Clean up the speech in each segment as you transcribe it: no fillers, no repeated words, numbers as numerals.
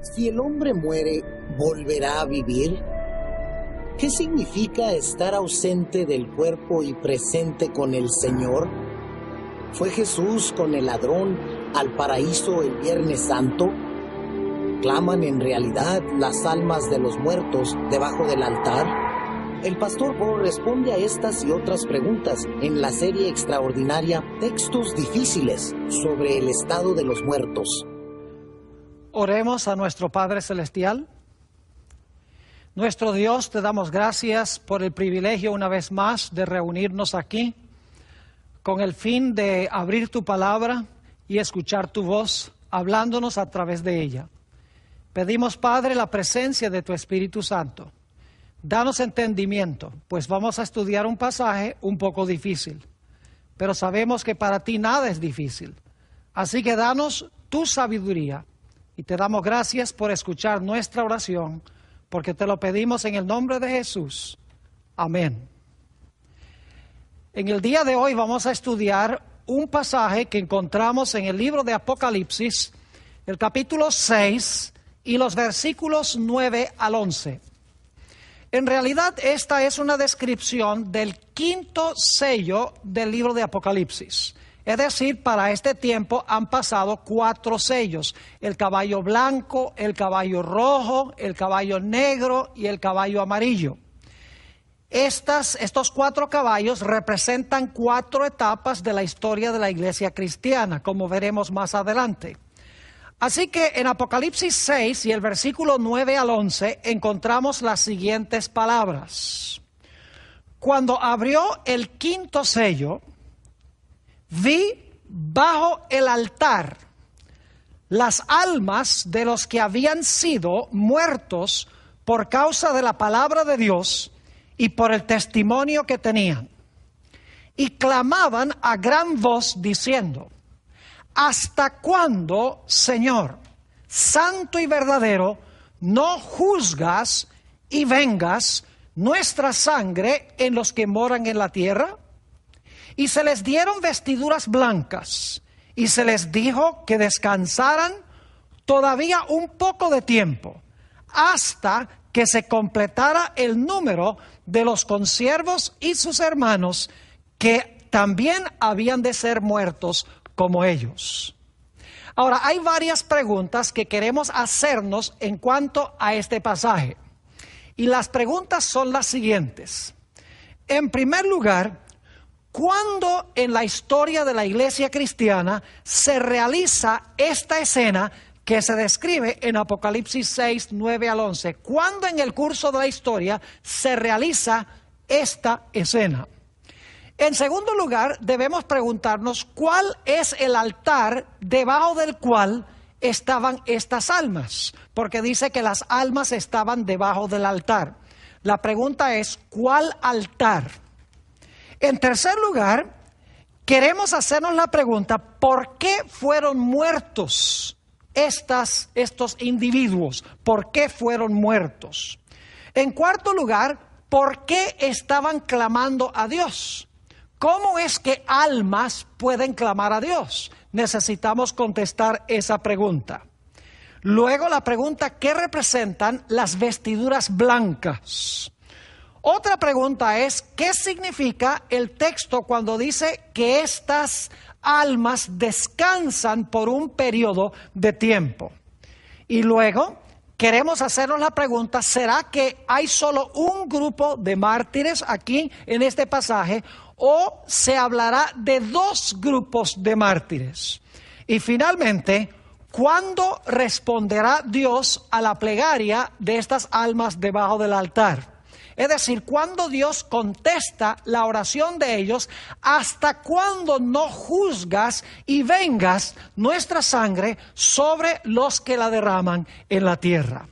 Si el hombre muere, ¿volverá a vivir? ¿Qué significa estar ausente del cuerpo y presente con el Señor? ¿Fue Jesús con el ladrón al paraíso el Viernes Santo? ¿Claman en realidad las almas de los muertos debajo del altar? El pastor Bo responde a estas y otras preguntas en la serie extraordinaria Textos Difíciles sobre el estado de los muertos. Oremos a nuestro Padre Celestial. Nuestro Dios, te damos gracias por el privilegio una vez más de reunirnos aquí con el fin de abrir tu palabra y escuchar tu voz, hablándonos a través de ella. Pedimos, Padre, la presencia de tu Espíritu Santo. Danos entendimiento, pues vamos a estudiar un pasaje un poco difícil, pero sabemos que para ti nada es difícil. Así que danos tu sabiduría y te damos gracias por escuchar nuestra oración, porque te lo pedimos en el nombre de Jesús. Amén. En el día de hoy vamos a estudiar un pasaje que encontramos en el libro de Apocalipsis, el capítulo 6 y los versículos 9 al 11. En realidad esta es una descripción del quinto sello del libro de Apocalipsis. Es decir, para este tiempo han pasado 4 sellos: el caballo blanco, el caballo rojo, el caballo negro y el caballo amarillo. Estos 4 caballos representan 4 etapas de la historia de la iglesia cristiana, como veremos más adelante. Así que en Apocalipsis 6 y el versículo 9 al 11 encontramos las siguientes palabras. Cuando abrió el quinto sello, vi bajo el altar las almas de los que habían sido muertos por causa de la palabra de Dios y por el testimonio que tenían. Y clamaban a gran voz diciendo: ¿hasta cuándo, Señor, santo y verdadero, no juzgas y vengas nuestra sangre en los que moran en la tierra? Y se les dieron vestiduras blancas, y se les dijo que descansaran todavía un poco de tiempo, hasta que se completara el número de los consiervos y sus hermanos, que también habían de ser muertos como ellos. Ahora, hay varias preguntas que queremos hacernos en cuanto a este pasaje. Y las preguntas son las siguientes. En primer lugar, ¿cuándo en la historia de la iglesia cristiana se realiza esta escena que se describe en Apocalipsis 6, 9 al 11? ¿Cuándo en el curso de la historia se realiza esta escena? En segundo lugar, debemos preguntarnos cuál es el altar debajo del cual estaban estas almas, porque dice que las almas estaban debajo del altar. La pregunta es, ¿cuál altar? En tercer lugar, queremos hacernos la pregunta, ¿por qué fueron muertos estos individuos? ¿Por qué fueron muertos? En cuarto lugar, ¿por qué estaban clamando a Dios? ¿Cómo es que almas pueden clamar a Dios? Necesitamos contestar esa pregunta. Luego la pregunta, ¿qué representan las vestiduras blancas? Otra pregunta es, ¿qué significa el texto cuando dice que estas almas descansan por un periodo de tiempo? Y luego queremos hacernos la pregunta, ¿será que hay solo un grupo de mártires aquí en este pasaje o se hablará de 2 grupos de mártires? Y finalmente, ¿cuándo responderá Dios a la plegaria de estas almas debajo del altar? Es decir, ¿cuándo Dios contesta la oración de ellos? ¿Hasta cuándo no juzgas y vengas nuestra sangre sobre los que la derraman en la tierra?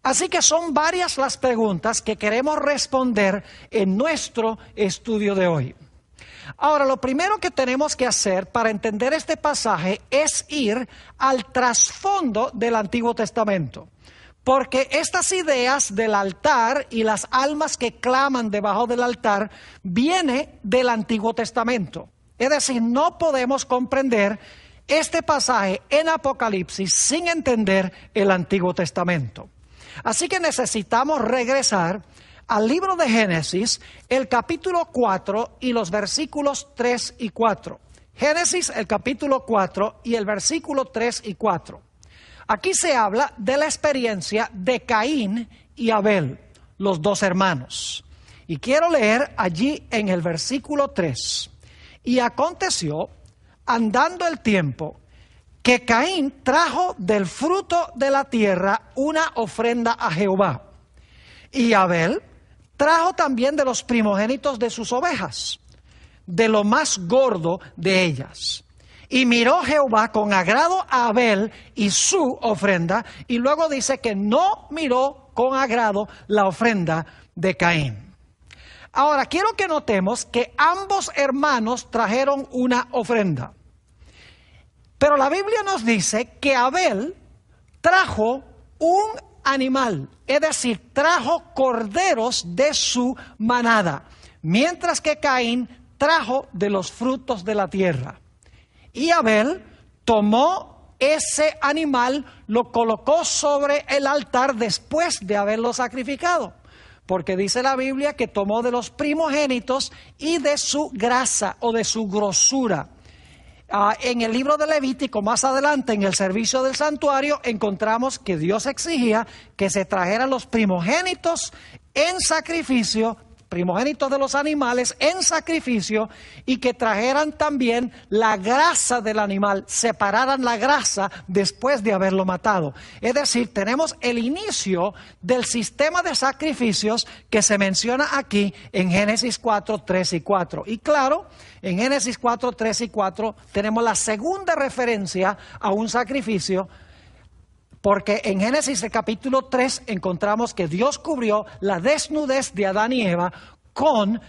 Así que son varias las preguntas que queremos responder en nuestro estudio de hoy. Ahora, lo primero que tenemos que hacer para entender este pasaje es ir al trasfondo del Antiguo Testamento. Porque estas ideas del altar y las almas que claman debajo del altar viene del Antiguo Testamento. Es decir, no podemos comprender este pasaje en Apocalipsis sin entender el Antiguo Testamento. Así que necesitamos regresar al libro de Génesis, el capítulo 4 y los versículos 3 y 4. Génesis, el capítulo 4 y el versículo 3 y 4. Aquí se habla de la experiencia de Caín y Abel, los dos hermanos. Y quiero leer allí en el versículo 3. Y aconteció, andando el tiempo, que Caín trajo del fruto de la tierra una ofrenda a Jehová. Y Abel trajo también de los primogénitos de sus ovejas, de lo más gordo de ellas. Y miró Jehová con agrado a Abel y su ofrenda, y luego dice que no miró con agrado la ofrenda de Caín. Ahora, quiero que notemos que ambos hermanos trajeron una ofrenda. Pero la Biblia nos dice que Abel trajo un animal, es decir, trajo corderos de su manada, mientras que Caín trajo de los frutos de la tierra. Y Abel tomó ese animal, lo colocó sobre el altar después de haberlo sacrificado. Porque dice la Biblia que tomó de los primogénitos y de su grasa o de su grosura. En el libro de Levítico, más adelante en el servicio del santuario, encontramos que Dios exigía que se trajeran los primogénitos en sacrificio, primogénitos de los animales en sacrificio, y que trajeran también la grasa del animal, separaran la grasa después de haberlo matado. Es decir, tenemos el inicio del sistema de sacrificios que se menciona aquí en Génesis 4, 3 y 4. Y claro, en Génesis 4, 3 y 4 tenemos la segunda referencia a un sacrificio, porque en Génesis el capítulo 3 encontramos que Dios cubrió la desnudez de Adán y Eva con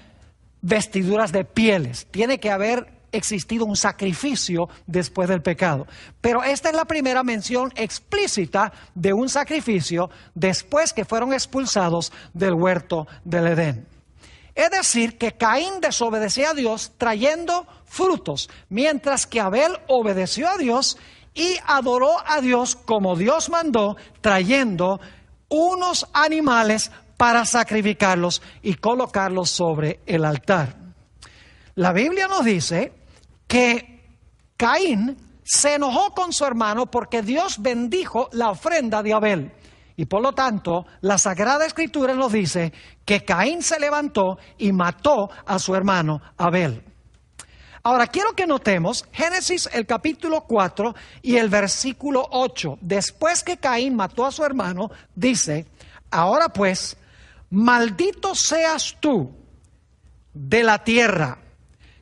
vestiduras de pieles. Tiene que haber existido un sacrificio después del pecado. Pero esta es la primera mención explícita de un sacrificio después que fueron expulsados del huerto del Edén. Es decir, que Caín desobedeció a Dios trayendo frutos, mientras que Abel obedeció a Dios y adoró a Dios como Dios mandó, trayendo unos animales para sacrificarlos y colocarlos sobre el altar. La Biblia nos dice que Caín se enojó con su hermano porque Dios bendijo la ofrenda de Abel. Y por lo tanto, la Sagrada Escritura nos dice que Caín se levantó y mató a su hermano Abel. Ahora, quiero que notemos Génesis el capítulo 4 y el versículo 8. Después que Caín mató a su hermano, dice: ahora pues, maldito seas tú de la tierra,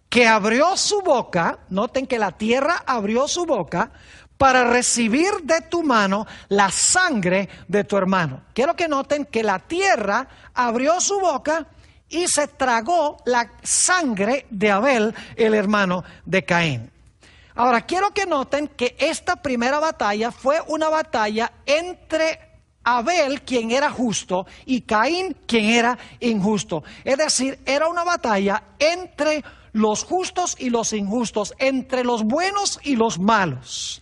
que abrió su boca, noten que la tierra abrió su boca, para recibir de tu mano la sangre de tu hermano. Quiero que noten que la tierra abrió su boca y se tragó la sangre de Abel, el hermano de Caín. Ahora, quiero que noten que esta primera batalla fue una batalla entre Abel, quien era justo, y Caín, quien era injusto. Es decir, era una batalla entre los justos y los injustos, entre los buenos y los malos.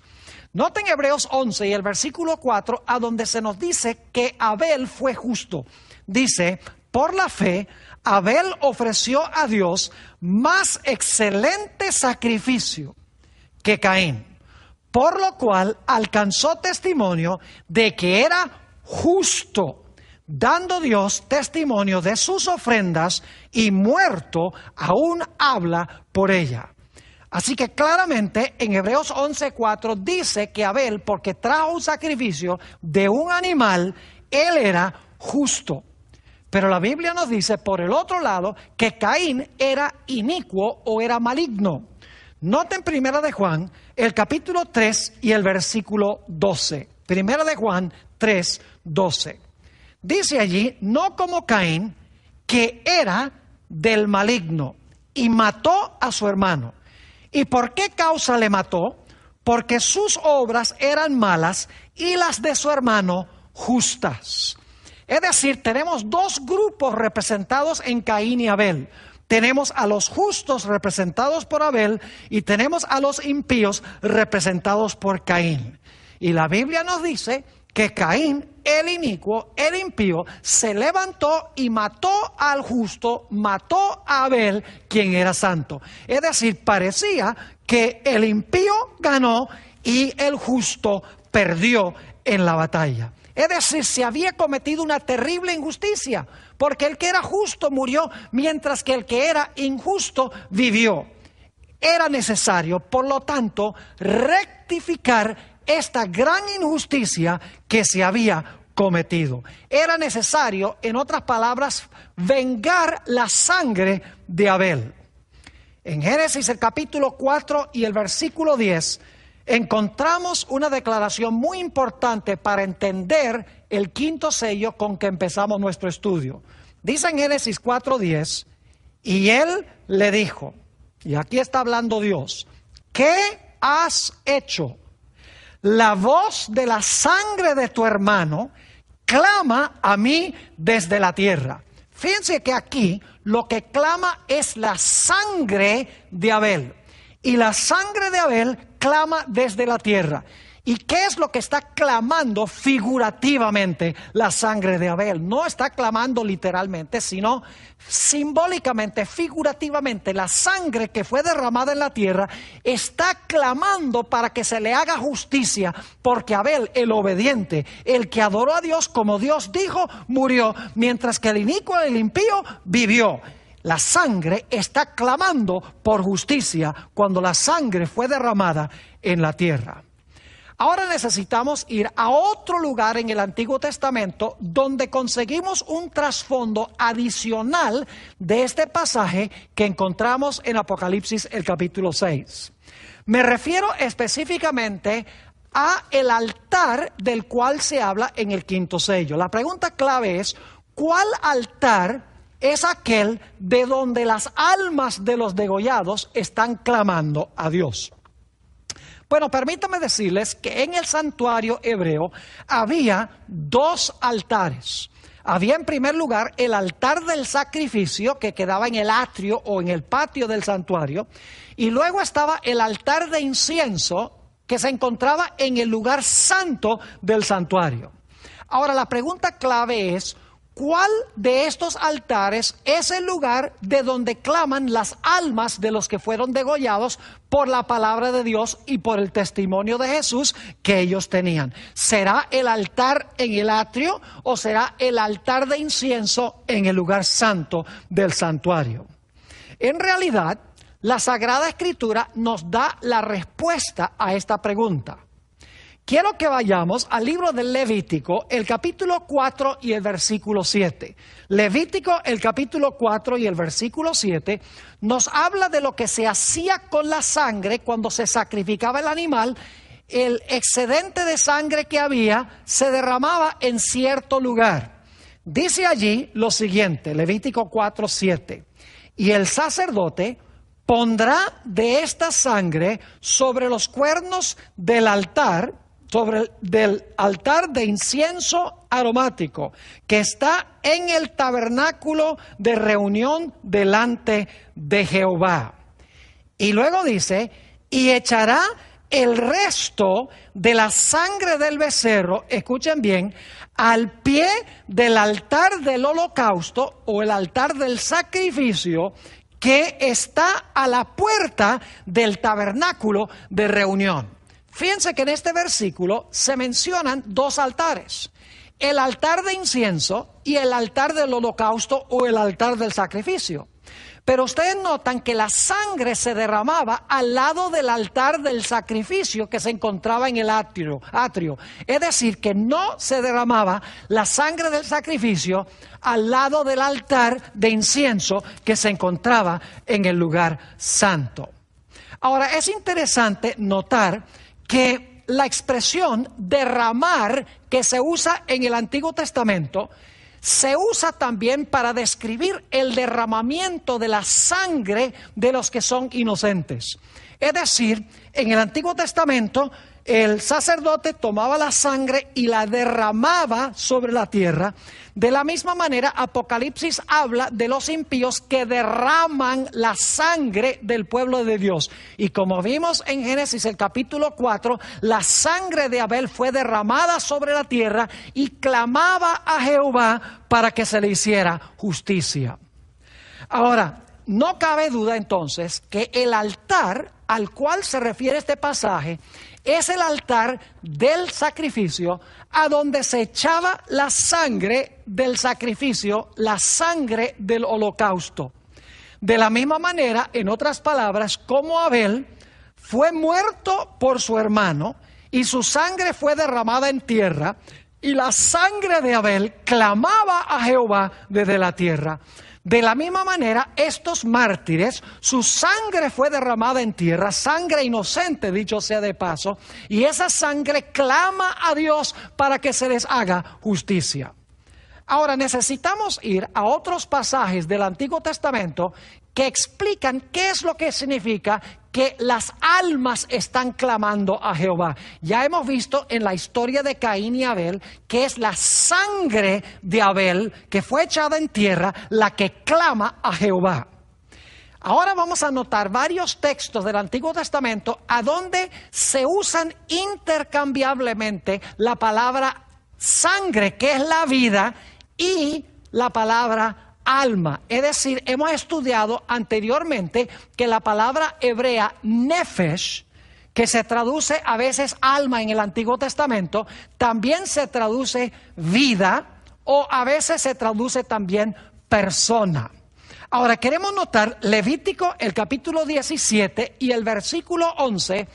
Noten Hebreos 11 y el versículo 4, a donde se nos dice que Abel fue justo. Dice: por la fe, Abel ofreció a Dios más excelente sacrificio que Caín, por lo cual alcanzó testimonio de que era justo, dando Dios testimonio de sus ofrendas, y muerto aún habla por ella. Así que claramente en Hebreos 11:4 dice que Abel, porque trajo un sacrificio de un animal, él era justo. Pero la Biblia nos dice, por el otro lado, que Caín era inicuo o era maligno. Noten Primera de Juan, el capítulo 3 y el versículo 12. Primera de Juan 3, 12. Dice allí: no como Caín, que era del maligno y mató a su hermano. ¿Y por qué causa le mató? Porque sus obras eran malas y las de su hermano justas. Es decir, tenemos dos grupos representados en Caín y Abel. tenemos a los justos representados por Abel y tenemos a los impíos representados por Caín. Y la Biblia nos dice que Caín, el inicuo, el impío, se levantó y mató al justo, mató a Abel, quien era santo. Es decir, parecía que el impío ganó y el justo perdió en la batalla. Es decir, se había cometido una terrible injusticia, porque el que era justo murió, mientras que el que era injusto vivió. Era necesario, por lo tanto, rectificar esta gran injusticia que se había cometido. Era necesario, en otras palabras, vengar la sangre de Abel. En Génesis el capítulo 4 y el versículo 10, encontramos una declaración muy importante para entender el quinto sello con que empezamos nuestro estudio. Dice en Génesis 4:10, y él le dijo, y aquí está hablando Dios, ¿qué has hecho? La voz de la sangre de tu hermano clama a mí desde la tierra. Fíjense que aquí lo que clama es la sangre de Abel. Y la sangre de Abel clama desde la tierra. ¿Y qué es lo que está clamando figurativamente la sangre de Abel? No está clamando literalmente, sino simbólicamente, figurativamente. La sangre que fue derramada en la tierra está clamando para que se le haga justicia, porque Abel, el obediente, el que adoró a Dios como Dios dijo, murió, mientras que el inicuo, el impío, vivió. La sangre está clamando por justicia cuando la sangre fue derramada en la tierra. Ahora necesitamos ir a otro lugar en el Antiguo Testamento donde conseguimos un trasfondo adicional de este pasaje que encontramos en Apocalipsis el capítulo 6. Me refiero específicamente a el altar del cual se habla en el quinto sello. La pregunta clave es, ¿cuál altar es aquel de donde las almas de los degollados están clamando a Dios? Bueno, permítame decirles que en el santuario hebreo había dos altares. Había en primer lugar el altar del sacrificio que quedaba en el atrio o en el patio del santuario, y luego estaba el altar de incienso que se encontraba en el lugar santo del santuario. Ahora la pregunta clave es, ¿cuál de estos altares es el lugar de donde claman las almas de los que fueron degollados por la palabra de Dios y por el testimonio de Jesús que ellos tenían? ¿Será el altar en el atrio o será el altar de incienso en el lugar santo del santuario? En realidad, la Sagrada Escritura nos da la respuesta a esta pregunta. Quiero que vayamos al libro del Levítico, el capítulo 4 y el versículo 7. Levítico, el capítulo 4 y el versículo 7, nos habla de lo que se hacía con la sangre cuando se sacrificaba el animal. El excedente de sangre que había se derramaba en cierto lugar. Dice allí lo siguiente, Levítico 4, 7. Y el sacerdote pondrá de esta sangre sobre los cuernos del altar, del altar de incienso aromático que está en el tabernáculo de reunión delante de Jehová. Y luego dice, y echará el resto de la sangre del becerro, escuchen bien, al pie del altar del holocausto o el altar del sacrificio que está a la puerta del tabernáculo de reunión. Fíjense que en este versículo se mencionan dos altares, el altar de incienso y el altar del holocausto o el altar del sacrificio. Pero ustedes notan que la sangre se derramaba al lado del altar del sacrificio que se encontraba en el atrio. Es decir, que no se derramaba la sangre del sacrificio al lado del altar de incienso que se encontraba en el lugar santo. Ahora, es interesante notar que la expresión derramar que se usa en el Antiguo Testamento se usa también para describir el derramamiento de la sangre de los que son inocentes. Es decir, en el Antiguo Testamento el sacerdote tomaba la sangre y la derramaba sobre la tierra. De la misma manera, Apocalipsis habla de los impíos que derraman la sangre del pueblo de Dios. Y como vimos en Génesis el capítulo 4, la sangre de Abel fue derramada sobre la tierra y clamaba a Jehová para que se le hiciera justicia. Ahora, no cabe duda entonces que el altar al cual se refiere este pasaje es el altar del sacrificio, a donde se echaba la sangre del sacrificio, la sangre del holocausto. De la misma manera, en otras palabras, como Abel fue muerto por su hermano y su sangre fue derramada en tierra, y la sangre de Abel clamaba a Jehová desde la tierra. De la misma manera, estos mártires, su sangre fue derramada en tierra, sangre inocente, dicho sea de paso, y esa sangre clama a Dios para que se les haga justicia. Ahora, necesitamos ir a otros pasajes del Antiguo Testamento que explican qué es lo que significa que las almas están clamando a Jehová. Ya hemos visto en la historia de Caín y Abel que es la sangre de Abel que fue echada en tierra la que clama a Jehová. Ahora vamos a notar varios textos del Antiguo Testamento a donde se usan intercambiablemente la palabra sangre, que es la vida, y la palabra alma. Es decir, hemos estudiado anteriormente que la palabra hebrea nefesh, que se traduce a veces alma en el Antiguo Testamento, también se traduce vida o a veces se traduce también persona. Ahora queremos notar Levítico, el capítulo 17 y el versículo 11,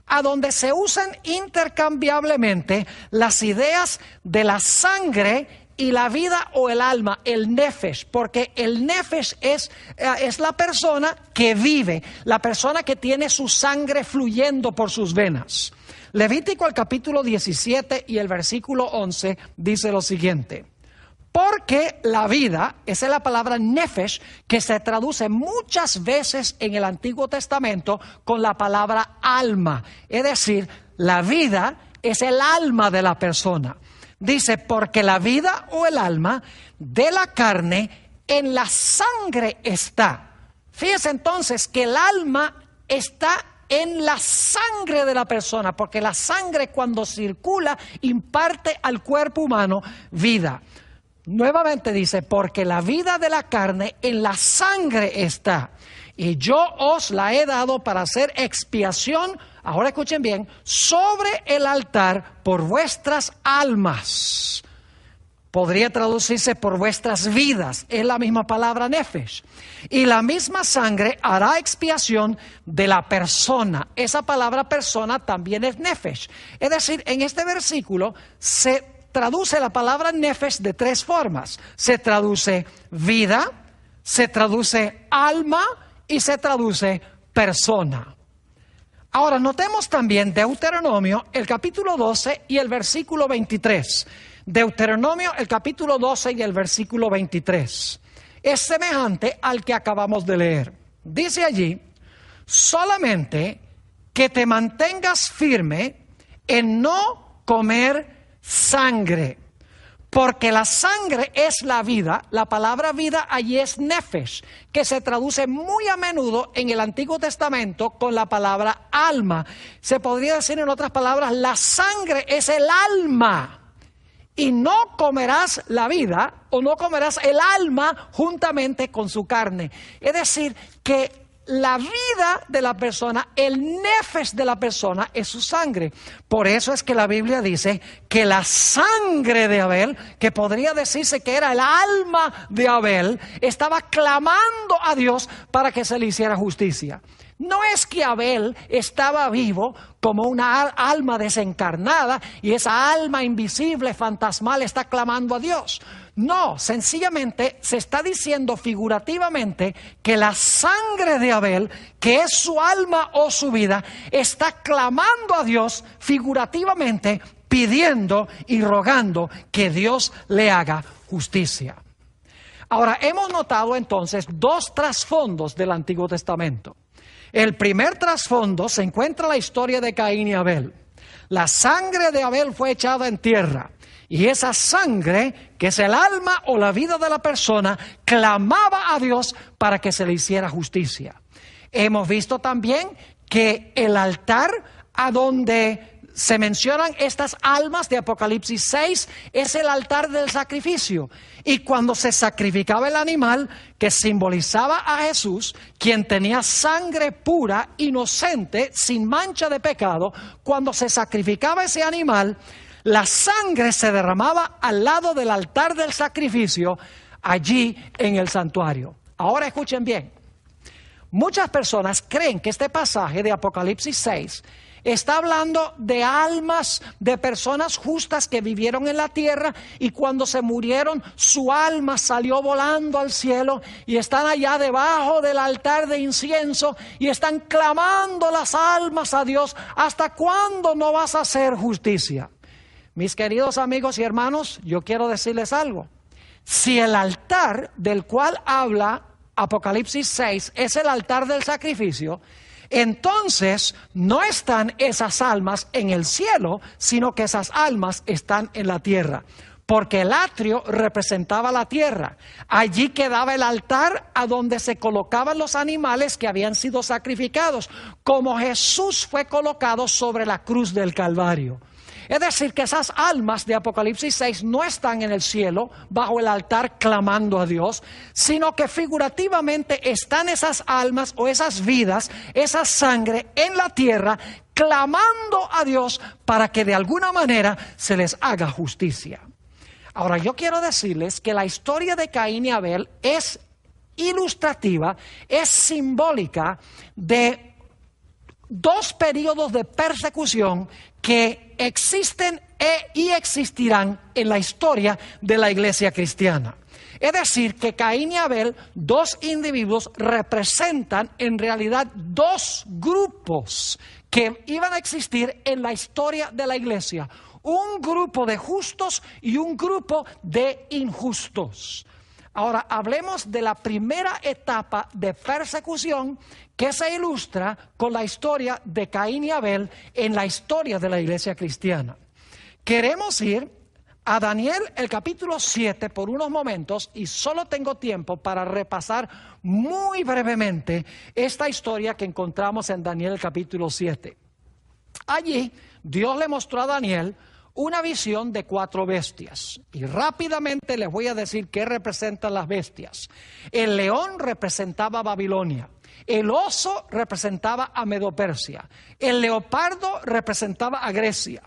a donde se usan intercambiablemente las ideas de la sangre y la vida o el alma, el nefesh, porque el nefesh es la persona que vive, la persona que tiene su sangre fluyendo por sus venas. Levítico, el capítulo 17 y el versículo 11 dice lo siguiente: porque la vida, esa es la palabra nefesh, que se traduce muchas veces en el Antiguo Testamento con la palabra alma. Es decir, la vida es el alma de la persona. Dice, porque la vida o el alma de la carne en la sangre está. Fíjese entonces que el alma está en la sangre de la persona, porque la sangre cuando circula imparte al cuerpo humano vida. Nuevamente dice, porque la vida de la carne en la sangre está, y yo os la he dado para hacer expiación, ahora escuchen bien, sobre el altar por vuestras almas. Podría traducirse por vuestras vidas, es la misma palabra nefesh. Y la misma sangre hará expiación de la persona. Esa palabra persona también es nefesh. Es decir, en este versículo se traduce la palabra nefesh de tres formas. Se traduce vida, se traduce alma y se traduce persona. Ahora notemos también Deuteronomio, el capítulo 12 y el versículo 23. Deuteronomio, el capítulo 12 y el versículo 23. Es semejante al que acabamos de leer. Dice allí, solamente que te mantengas firme en no comer sangre, porque la sangre es la vida. La palabra vida allí es nefesh, que se traduce muy a menudo en el Antiguo Testamento con la palabra alma. Se podría decir en otras palabras, la sangre es el alma, y no comerás la vida o no comerás el alma juntamente con su carne. Es decir, que la vida de la persona, el nefesh de la persona es su sangre. Por eso es que la Biblia dice que la sangre de Abel, que podría decirse que era el alma de Abel, estaba clamando a Dios para que se le hiciera justicia. No es que Abel estaba vivo como una alma desencarnada y esa alma invisible, fantasmal, está clamando a Dios. No, sencillamente se está diciendo figurativamente que la sangre de Abel, que es su alma o su vida, está clamando a Dios figurativamente, pidiendo y rogando que Dios le haga justicia. Ahora, hemos notado entonces dos trasfondos del Antiguo Testamento. El primer trasfondo se encuentra en la historia de Caín y Abel. La sangre de Abel fue echada en tierra. Y esa sangre, que es el alma o la vida de la persona, clamaba a Dios para que se le hiciera justicia. Hemos visto también que el altar a donde se mencionan estas almas de Apocalipsis 6 es el altar del sacrificio. Y cuando se sacrificaba el animal que simbolizaba a Jesús, quien tenía sangre pura, inocente, sin mancha de pecado, cuando se sacrificaba ese animal, la sangre se derramaba al lado del altar del sacrificio, allí en el santuario. Ahora escuchen bien. Muchas personas creen que este pasaje de Apocalipsis 6 está hablando de almas de personas justas que vivieron en la tierra y cuando se murieron su alma salió volando al cielo y están allá debajo del altar de incienso y están clamando las almas a Dios: ¿hasta cuándo no vas a hacer justicia? Mis queridos amigos y hermanos, yo quiero decirles algo. Si el altar del cual habla Apocalipsis 6 es el altar del sacrificio, entonces no están esas almas en el cielo, sino que esas almas están en la tierra. Porque el atrio representaba la tierra. Allí quedaba el altar a donde se colocaban los animales que habían sido sacrificados, como Jesús fue colocado sobre la cruz del Calvario. Es decir, que esas almas de Apocalipsis 6 no están en el cielo bajo el altar clamando a Dios, sino que figurativamente están esas almas o esas vidas, esa sangre en la tierra clamando a Dios para que de alguna manera se les haga justicia. Ahora, yo quiero decirles que la historia de Caín y Abel es ilustrativa, es simbólica de dos periodos de persecución que existen y existirán en la historia de la iglesia cristiana. Es decir, que Caín y Abel, dos individuos, representan en realidad dos grupos que iban a existir en la historia de la iglesia. Un grupo de justos y un grupo de injustos. Ahora, hablemos de la primera etapa de persecución que se ilustra con la historia de Caín y Abel en la historia de la iglesia cristiana. Queremos ir a Daniel, el capítulo 7, por unos momentos, y solo tengo tiempo para repasar muy brevemente esta historia que encontramos en Daniel, el capítulo 7. Allí, Dios le mostró a Daniel una visión de 4 bestias. Y rápidamente les voy a decir qué representan las bestias. El león representaba a Babilonia. El oso representaba a Medo-Persia. El leopardo representaba a Grecia.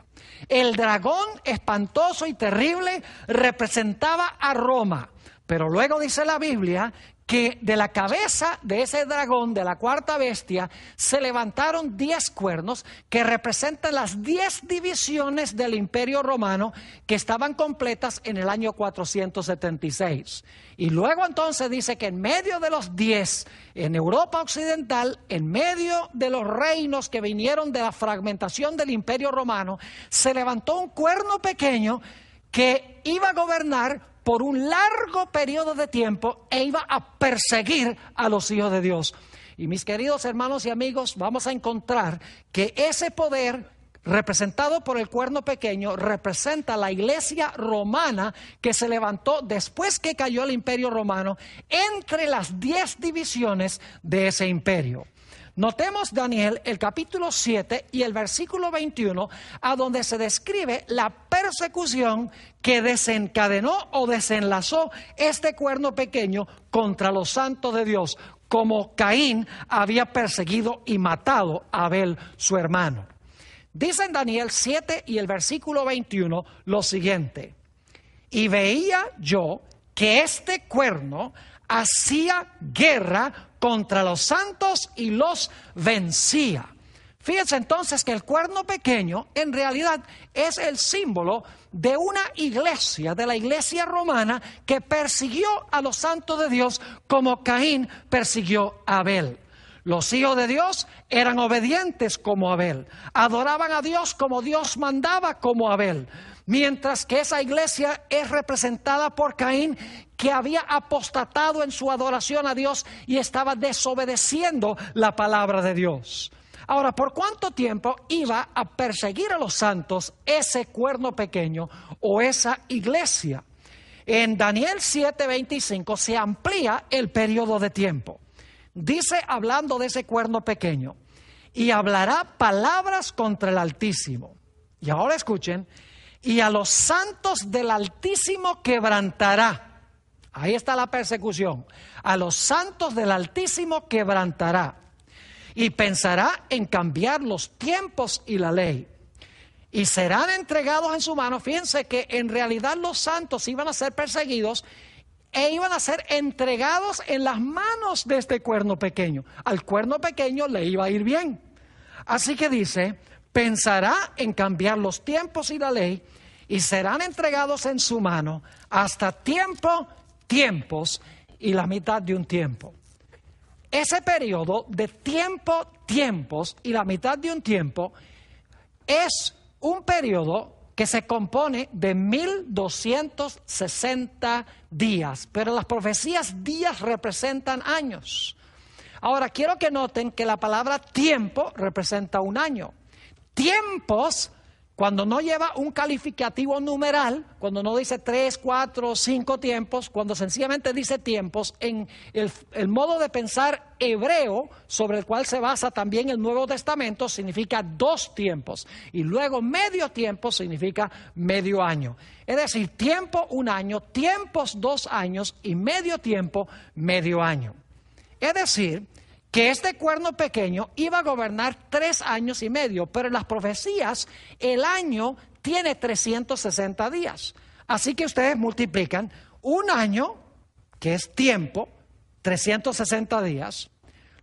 El dragón espantoso y terrible representaba a Roma. Pero luego dice la Biblia que de la cabeza de ese dragón, de la cuarta bestia, se levantaron 10 cuernos que representan las 10 divisiones del Imperio Romano que estaban completas en el año 476. Y luego entonces dice que en medio de los 10, en Europa Occidental, en medio de los reinos que vinieron de la fragmentación del Imperio Romano, se levantó un cuerno pequeño que iba a gobernar por un largo periodo de tiempo e iba a perseguir a los hijos de Dios. Y mis queridos hermanos y amigos, vamos a encontrar que ese poder representado por el cuerno pequeño representa la iglesia romana que se levantó después que cayó el Imperio Romano entre las 10 divisiones de ese imperio. Notemos Daniel, el capítulo 7 y el versículo 21, a donde se describe la persecución que desencadenó o desenlazó este cuerno pequeño contra los santos de Dios, como Caín había perseguido y matado a Abel, su hermano. Dice en Daniel 7 y el versículo 21 lo siguiente: y veía yo que este cuerno hacía guerra contra los santos y los vencía. Fíjense entonces que el cuerno pequeño en realidad es el símbolo de una iglesia, de la iglesia romana, que persiguió a los santos de Dios como Caín persiguió a Abel. Los hijos de Dios eran obedientes como Abel, adoraban a Dios como Dios mandaba como Abel. Mientras que esa iglesia es representada por Caín, que había apostatado en su adoración a Dios y estaba desobedeciendo la palabra de Dios. Ahora, ¿por cuánto tiempo iba a perseguir a los santos ese cuerno pequeño o esa iglesia? En Daniel 7:25 se amplía el periodo de tiempo. Dice, hablando de ese cuerno pequeño, y hablará palabras contra el Altísimo. Y ahora escuchen, y a los santos del Altísimo quebrantará. Ahí está la persecución. A los santos del Altísimo quebrantará. Y pensará en cambiar los tiempos y la ley. Y serán entregados en su mano. Fíjense que en realidad los santos iban a ser perseguidos e iban a ser entregados en las manos de este cuerno pequeño. Al cuerno pequeño le iba a ir bien. Así que dice, pensará en cambiar los tiempos y la ley, y serán entregados en su mano hasta tiempos y la mitad de un tiempo. Ese periodo de tiempos y la mitad de un tiempo es un periodo que se compone de 1260 días, pero las profecías días representan años. Ahora quiero que noten que la palabra tiempo representa un año. Tiempos, cuando no lleva un calificativo numeral, cuando no dice 3, 4, 5 tiempos, cuando sencillamente dice tiempos, en el modo de pensar hebreo, sobre el cual se basa también el Nuevo Testamento, significa 2 tiempos. Y luego medio tiempo significa medio año. Es decir, tiempo 1 año, tiempos 2 años y medio tiempo medio año. Es decir, que este cuerno pequeño iba a gobernar 3 años y medio, pero en las profecías el año tiene 360 días. Así que ustedes multiplican 1 año, que es tiempo, 360 días.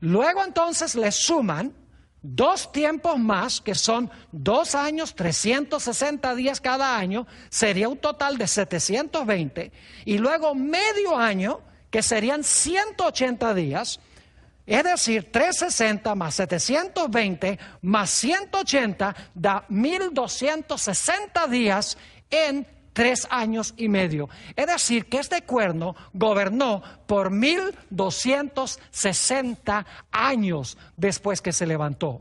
Luego entonces le suman 2 tiempos más, que son 2 años, 360 días cada año, sería un total de 720. Y luego medio año, que serían 180 días. Es decir, 360 más 720 más 180 da 1260 días en 3 años y medio. Es decir, que este cuerno gobernó por 1260 años después que se levantó.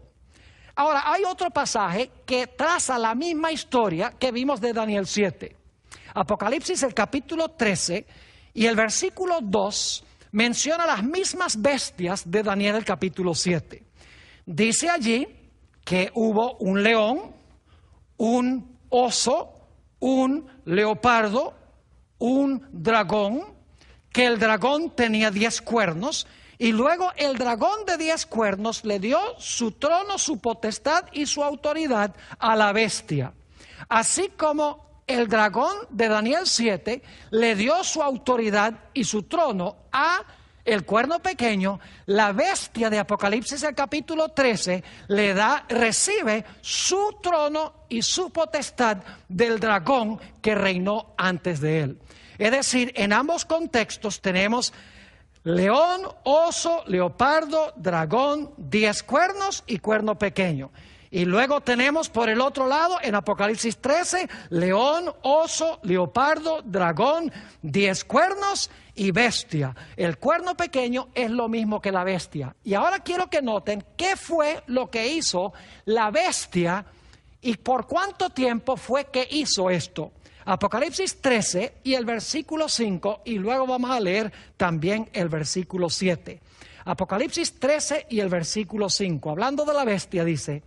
Ahora, hay otro pasaje que traza la misma historia que vimos de Daniel 7. Apocalipsis, el capítulo 13 y el versículo 2 menciona las mismas bestias de Daniel el capítulo 7. Dice allí que hubo un león, un oso, un leopardo, un dragón, que el dragón tenía 10 cuernos, y luego el dragón de 10 cuernos le dio su trono, su potestad y su autoridad a la bestia. Así como el dragón de Daniel 7 le dio su autoridad y su trono a el cuerno pequeño, la bestia de Apocalipsis el capítulo 13 recibe su trono y su potestad del dragón que reinó antes de él. Es decir, en ambos contextos tenemos león, oso, leopardo, dragón, 10 cuernos y cuerno pequeño. Y luego tenemos por el otro lado, en Apocalipsis 13, león, oso, leopardo, dragón, 10 cuernos y bestia. El cuerno pequeño es lo mismo que la bestia. Y ahora quiero que noten qué fue lo que hizo la bestia y por cuánto tiempo fue que hizo esto. Apocalipsis 13 y el versículo 5, y luego vamos a leer también el versículo 7. Apocalipsis 13 y el versículo 5, hablando de la bestia, dice: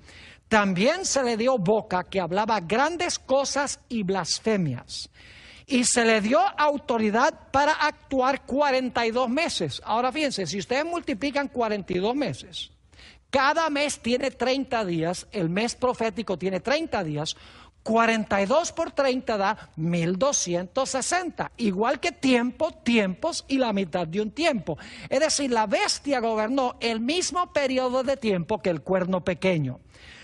también se le dio boca que hablaba grandes cosas y blasfemias, y se le dio autoridad para actuar 42 meses. Ahora fíjense, si ustedes multiplican 42 meses, cada mes tiene 30 días, el mes profético tiene 30 días, 42 por 30 da 1260, igual que tiempos y la mitad de un tiempo. Es decir, la bestia gobernó el mismo periodo de tiempo que el cuerno pequeño.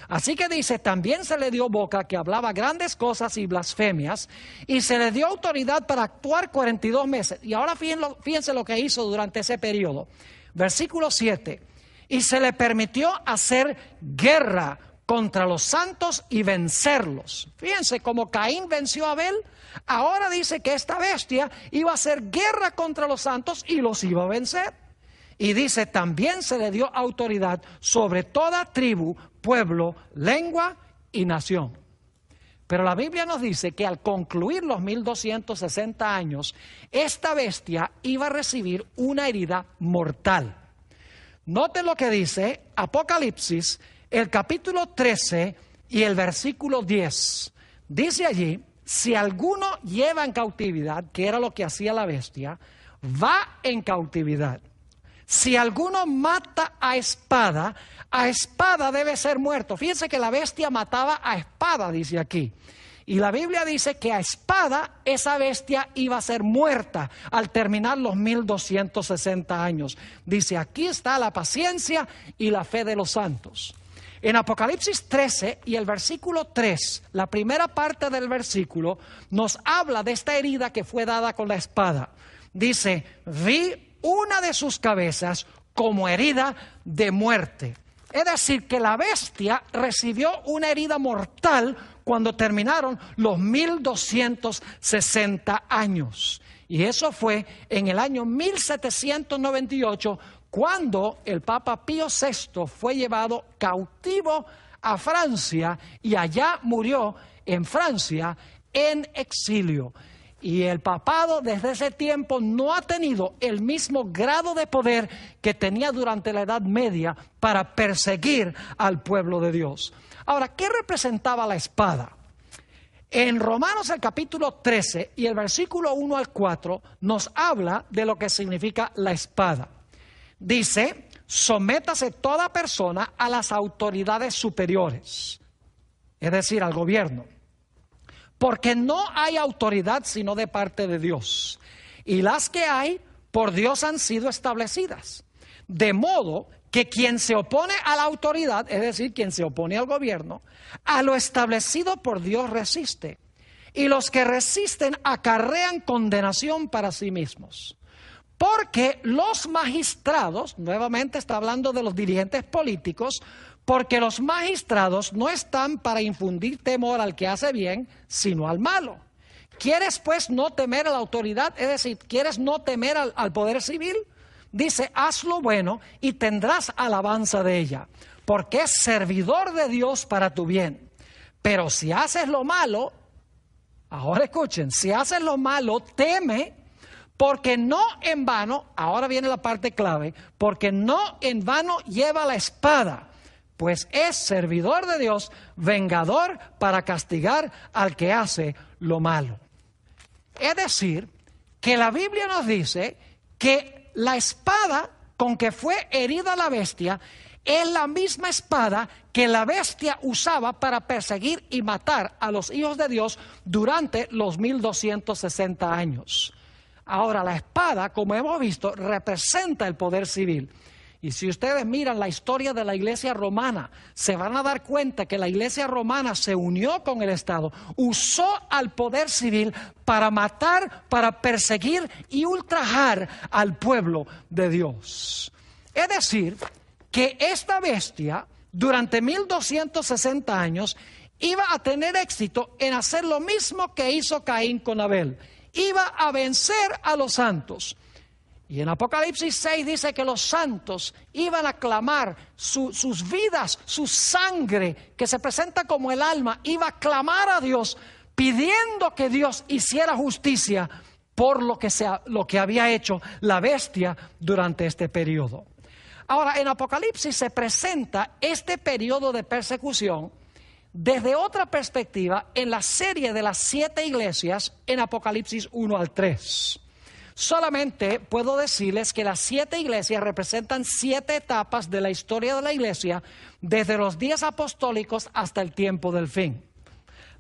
Así que dice, también se le dio boca que hablaba grandes cosas y blasfemias, y se le dio autoridad para actuar 42 meses. Y ahora fíjense lo que hizo durante ese periodo. Versículo 7, y se le permitió hacer guerra contra los santos y vencerlos. Fíjense, como Caín venció a Abel, ahora dice que esta bestia iba a hacer guerra contra los santos y los iba a vencer. Y dice, también se le dio autoridad sobre toda tribu, pueblo, lengua y nación. Pero la Biblia nos dice que al concluir los 1260 años, esta bestia iba a recibir una herida mortal. Note lo que dice Apocalipsis, el capítulo 13 y el versículo 10. Dice allí, si alguno lleva en cautividad, que era lo que hacía la bestia, va en cautividad. Si alguno mata a espada debe ser muerto. Fíjense que la bestia mataba a espada, dice aquí. Y la Biblia dice que a espada esa bestia iba a ser muerta al terminar los 1260 años. Dice, aquí está la paciencia y la fe de los santos. En Apocalipsis 13 y el versículo 3, la primera parte del versículo nos habla de esta herida que fue dada con la espada. Dice, vi una de sus cabezas como herida de muerte. Es decir, que la bestia recibió una herida mortal cuando terminaron los 1260 años. Y eso fue en el año 1798, cuando el Papa Pío VI fue llevado cautivo a Francia y allá murió en Francia en exilio. Y el papado desde ese tiempo no ha tenido el mismo grado de poder que tenía durante la Edad Media para perseguir al pueblo de Dios. Ahora, ¿qué representaba la espada? En Romanos el capítulo 13 y el versículo 1 al 4 nos habla de lo que significa la espada. Dice, sométase toda persona a las autoridades superiores, es decir, al gobierno. Porque no hay autoridad sino de parte de Dios. Y las que hay, por Dios han sido establecidas. De modo que quien se opone a la autoridad, es decir, quien se opone al gobierno, a lo establecido por Dios resiste. Y los que resisten acarrean condenación para sí mismos. Porque los magistrados, nuevamente está hablando de los dirigentes políticos, porque los magistrados no están para infundir temor al que hace bien, sino al malo. ¿Quieres pues no temer a la autoridad? Es decir, ¿quieres no temer al poder civil? Dice, haz lo bueno y tendrás alabanza de ella, porque es servidor de Dios para tu bien. Pero si haces lo malo, ahora escuchen, si haces lo malo, teme, porque no en vano, ahora viene la parte clave, porque no en vano lleva la espada, pues es servidor de Dios, vengador para castigar al que hace lo malo. Es decir, que la Biblia nos dice que la espada con que fue herida la bestia es la misma espada que la bestia usaba para perseguir y matar a los hijos de Dios durante los 1260 años. Ahora, la espada, como hemos visto, representa el poder civil. Y si ustedes miran la historia de la iglesia romana, se van a dar cuenta que la iglesia romana se unió con el Estado, usó al poder civil para matar, para perseguir y ultrajar al pueblo de Dios. Es decir, que esta bestia, durante 1260 años, iba a tener éxito en hacer lo mismo que hizo Caín con Abel. Iba a vencer a los santos. Y en Apocalipsis 6 dice que los santos iban a clamar sus vidas, su sangre, que se presenta como el alma, iba a clamar a Dios, pidiendo que Dios hiciera justicia por lo que había hecho la bestia durante este periodo. Ahora, en Apocalipsis se presenta este periodo de persecución desde otra perspectiva en la serie de las 7 iglesias en Apocalipsis 1 al 3. Solamente puedo decirles que las 7 iglesias representan 7 etapas de la historia de la iglesia desde los días apostólicos hasta el tiempo del fin.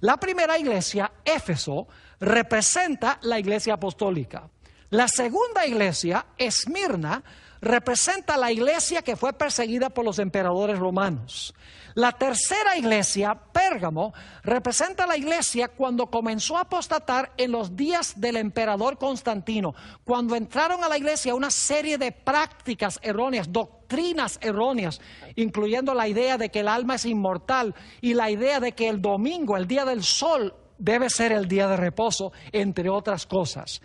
La primera iglesia, Éfeso, representa la iglesia apostólica. La segunda iglesia, Esmirna, representa la iglesia que fue perseguida por los emperadores romanos. La tercera iglesia, Pérgamo, representa la iglesia cuando comenzó a apostatar en los días del emperador Constantino, cuando entraron a la iglesia una serie de prácticas erróneas, doctrinas erróneas, incluyendo la idea de que el alma es inmortal y la idea de que el domingo, el día del sol, debe ser el día de reposo, entre otras cosas.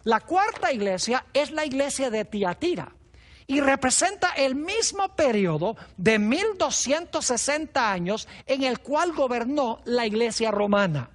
La cuarta iglesia es la iglesia de Tiatira. y representa el mismo periodo de 1260 años en el cual gobernó la Iglesia romana.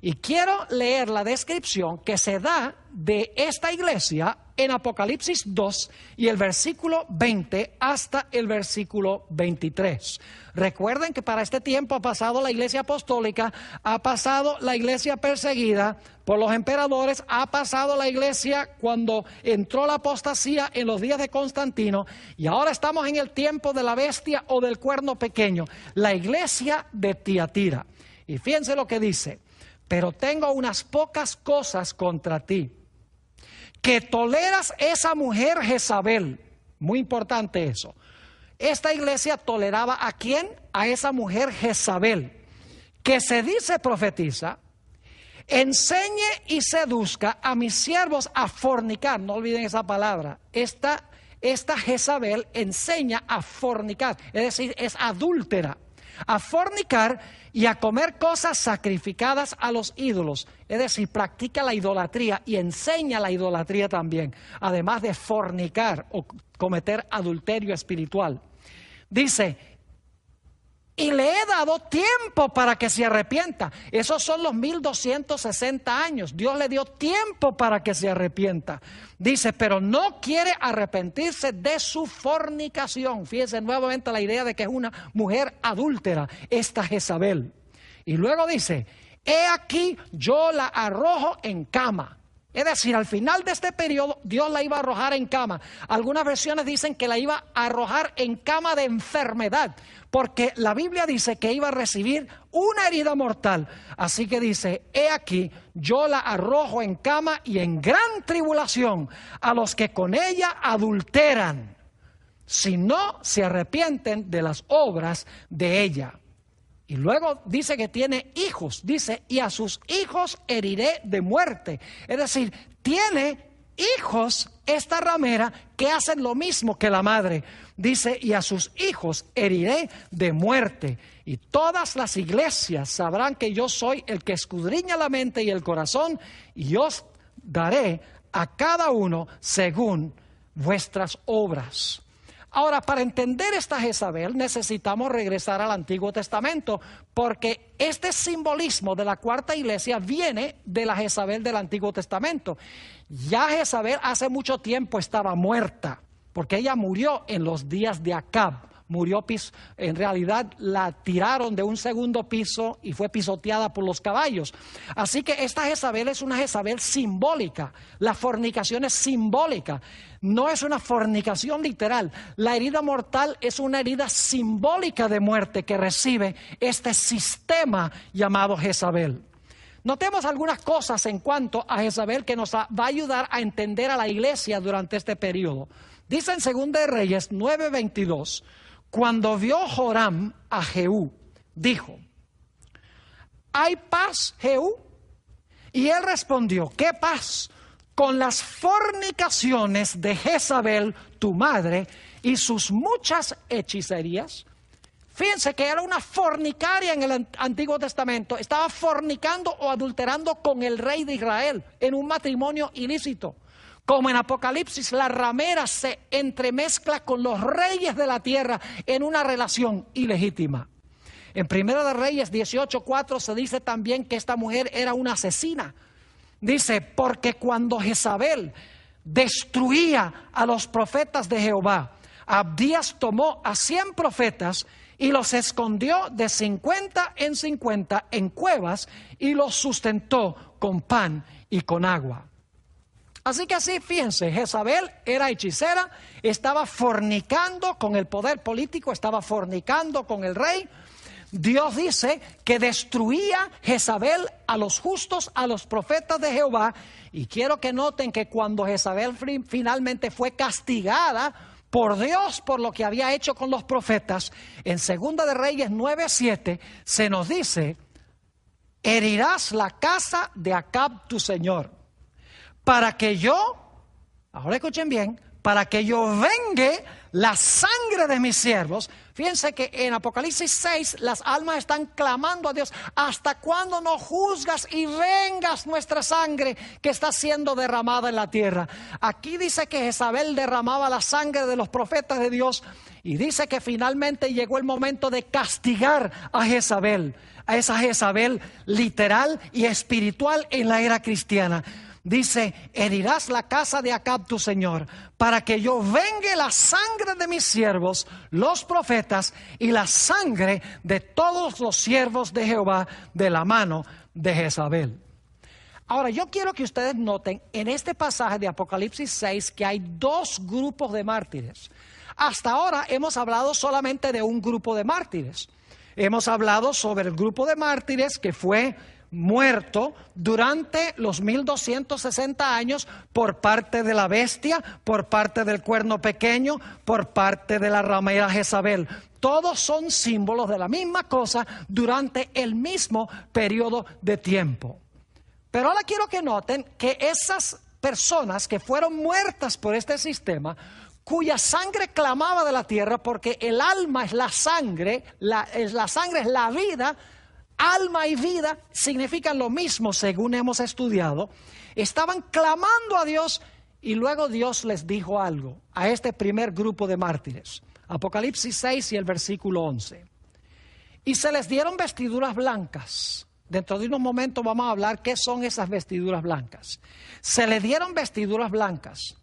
Y quiero leer la descripción que se da de esta iglesia en Apocalipsis 2 y el versículo 20 hasta el versículo 23. Recuerden que para este tiempo ha pasado la iglesia apostólica, ha pasado la iglesia perseguida por los emperadores, ha pasado la iglesia cuando entró la apostasía en los días de Constantino, y ahora estamos en el tiempo de la bestia o del cuerno pequeño, la iglesia de Tiatira. Y fíjense lo que dice: pero tengo unas pocas cosas contra ti, que toleras esa mujer Jezabel. Muy importante eso. Esta iglesia toleraba ¿a quién? A esa mujer Jezabel, que se dice profetiza, enseñe y seduzca a mis siervos a fornicar. No olviden esa palabra. Esta Jezabel enseña a fornicar, es decir, es adúltera. A fornicar y a comer cosas sacrificadas a los ídolos, es decir, practica la idolatría y enseña la idolatría también, además de fornicar o cometer adulterio espiritual. Dice: y le he dado tiempo para que se arrepienta. Esos son los 1260 años. Dios le dio tiempo para que se arrepienta. Dice, pero no quiere arrepentirse de su fornicación. Fíjense nuevamente la idea de que es una mujer adúltera, esta Jezabel. Y luego dice, he aquí yo la arrojo en cama. Es decir, al final de este periodo Dios la iba a arrojar en cama. Algunas versiones dicen que la iba a arrojar en cama de enfermedad, porque la Biblia dice que iba a recibir una herida mortal. Así que dice, he aquí, yo la arrojo en cama y en gran tribulación a los que con ella adulteran, si no se arrepienten de las obras de ella. Y luego dice que tiene hijos, dice, y a sus hijos heriré de muerte. Es decir, tiene hijos esta ramera que hacen lo mismo que la madre. Dice, y a sus hijos heriré de muerte. Y todas las iglesias sabrán que yo soy el que escudriña la mente y el corazón, y os daré a cada uno según vuestras obras. Ahora, para entender esta Jezabel necesitamos regresar al Antiguo Testamento, porque este simbolismo de la cuarta iglesia viene de la Jezabel del Antiguo Testamento. Ya Jezabel hace mucho tiempo estaba muerta, porque ella murió en los días de Acab. Murió, en realidad la tiraron de un segundo piso y fue pisoteada por los caballos. Así que esta Jezabel es una Jezabel simbólica. La fornicación es simbólica, no es una fornicación literal. La herida mortal es una herida simbólica de muerte que recibe este sistema llamado Jezabel. Notemos algunas cosas en cuanto a Jezabel que nos va a ayudar a entender a la iglesia durante este periodo. Dice en 2 de Reyes 9:22, cuando vio Joram a Jehú, dijo, ¿hay paz, Jehú? Y él respondió, ¿qué paz? Con las fornicaciones de Jezabel, tu madre, y sus muchas hechicerías. Fíjense que era una fornicaria en el Antiguo Testamento. Estaba fornicando o adulterando con el rey de Israel en un matrimonio ilícito. Como en Apocalipsis, la ramera se entremezcla con los reyes de la tierra en una relación ilegítima. En 1 de Reyes 18:4 se dice también que esta mujer era una asesina. Dice, porque cuando Jezabel destruía a los profetas de Jehová, Abdías tomó a 100 profetas y los escondió de 50 en 50 en cuevas y los sustentó con pan y con agua. Así que así, fíjense, Jezabel era hechicera, estaba fornicando con el poder político, estaba fornicando con el rey. Dios dice que destruía Jezabel a los justos, a los profetas de Jehová. Y quiero que noten que cuando Jezabel finalmente fue castigada por Dios por lo que había hecho con los profetas, en 2 de Reyes 9:7 se nos dice, herirás la casa de Acab tu señor, para que yo, ahora escuchen bien, para que yo vengue la sangre de mis siervos. Fíjense que en Apocalipsis 6 las almas están clamando a Dios: ¿hasta cuándo no juzgas y vengas nuestra sangre que está siendo derramada en la tierra? Aquí dice que Jezabel derramaba la sangre de los profetas de Dios, y dice que finalmente llegó el momento de castigar a Jezabel, a esa Jezabel literal y espiritual en la era cristiana. Dice: herirás la casa de Acab tu señor, para que yo vengue la sangre de mis siervos, los profetas, y la sangre de todos los siervos de Jehová de la mano de Jezabel. Ahora, yo quiero que ustedes noten en este pasaje de Apocalipsis 6 que hay dos grupos de mártires. Hasta ahora hemos hablado solamente de un grupo de mártires. Hemos hablado sobre el grupo de mártires que fue muerto durante los 1260 años por parte de la bestia, por parte del cuerno pequeño, por parte de la ramera Jezabel. Todos son símbolos de la misma cosa durante el mismo periodo de tiempo. Pero ahora quiero que noten que esas personas que fueron muertas por este sistema, cuya sangre clamaba de la tierra, porque el alma es la sangre, la sangre es la vida. Alma y vida significan lo mismo según hemos estudiado. Estaban clamando a Dios, y luego Dios les dijo algo a este primer grupo de mártires. Apocalipsis 6 y el versículo 11. Y se les dieron vestiduras blancas. Dentro de unos momentos vamos a hablar qué son esas vestiduras blancas. Se les dieron vestiduras blancas.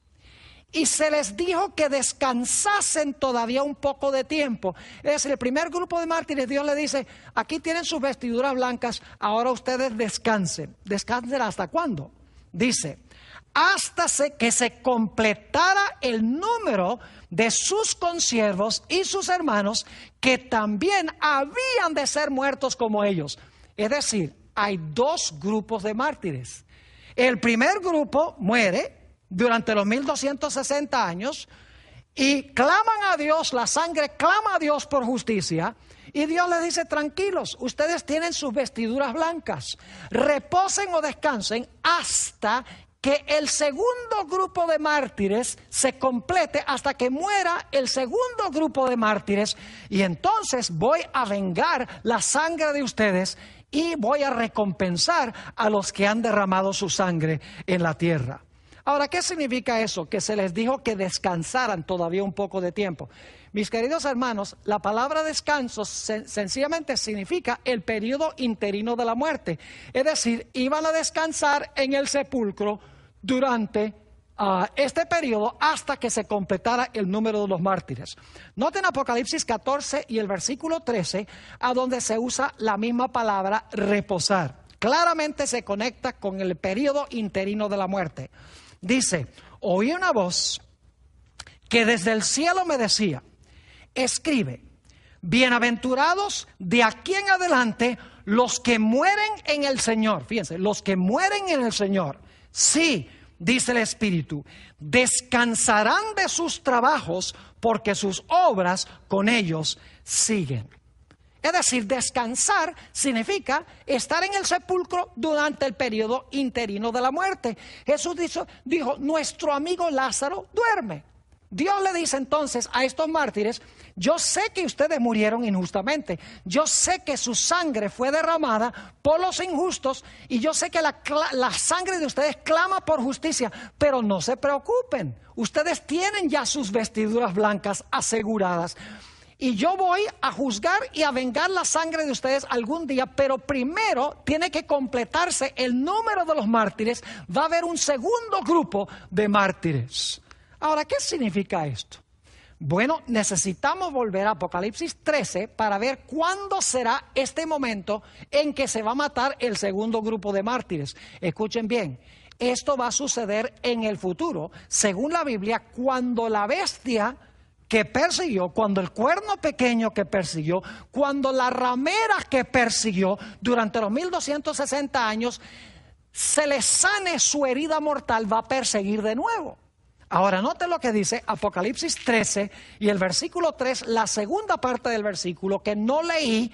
Y se les dijo que descansasen todavía un poco de tiempo. Es decir, el primer grupo de mártires, Dios le dice: aquí tienen sus vestiduras blancas, ahora ustedes descansen. ¿Descansen hasta cuándo? Dice: hasta que se completara el número de sus consiervos y sus hermanos, que también habían de ser muertos como ellos. Es decir, hay dos grupos de mártires. El primer grupo muere durante los 1260 años y claman a Dios, la sangre clama a Dios por justicia, y Dios les dice: tranquilos, ustedes tienen sus vestiduras blancas, reposen o descansen hasta que el segundo grupo de mártires se complete, hasta que muera el segundo grupo de mártires, y entonces voy a vengar la sangre de ustedes y voy a recompensar a los que han derramado su sangre en la tierra. Ahora, ¿qué significa eso? Que se les dijo que descansaran todavía un poco de tiempo. Mis queridos hermanos, la palabra descanso sencillamente significa el periodo interino de la muerte. Es decir, iban a descansar en el sepulcro durante este periodo hasta que se completara el número de los mártires. Noten Apocalipsis 14 y el versículo 13, a donde se usa la misma palabra reposar. Claramente se conecta con el periodo interino de la muerte. Dice: oí una voz que desde el cielo me decía: escribe, bienaventurados de aquí en adelante los que mueren en el Señor. Fíjense, los que mueren en el Señor. Sí, dice el Espíritu, descansarán de sus trabajos, porque sus obras con ellos siguen. Es decir, descansar significa estar en el sepulcro durante el periodo interino de la muerte. Jesús dijo: nuestro amigo Lázaro duerme. Dios le dice entonces a estos mártires: yo sé que ustedes murieron injustamente, yo sé que su sangre fue derramada por los injustos, y yo sé que la sangre de ustedes clama por justicia, pero no se preocupen, ustedes tienen ya sus vestiduras blancas aseguradas. Y yo voy a juzgar y a vengar la sangre de ustedes algún día, pero primero tiene que completarse el número de los mártires. Va a haber un segundo grupo de mártires. Ahora, ¿qué significa esto? Bueno, necesitamos volver a Apocalipsis 13 para ver cuándo será este momento en que se va a matar el segundo grupo de mártires. Escuchen bien, esto va a suceder en el futuro, según la Biblia, cuando la bestia que persiguió, cuando el cuerno pequeño que persiguió, cuando la ramera que persiguió durante los 1260 años, se le sane su herida mortal, va a perseguir de nuevo. Ahora, noten lo que dice Apocalipsis 13 y el versículo 3, la segunda parte del versículo que no leí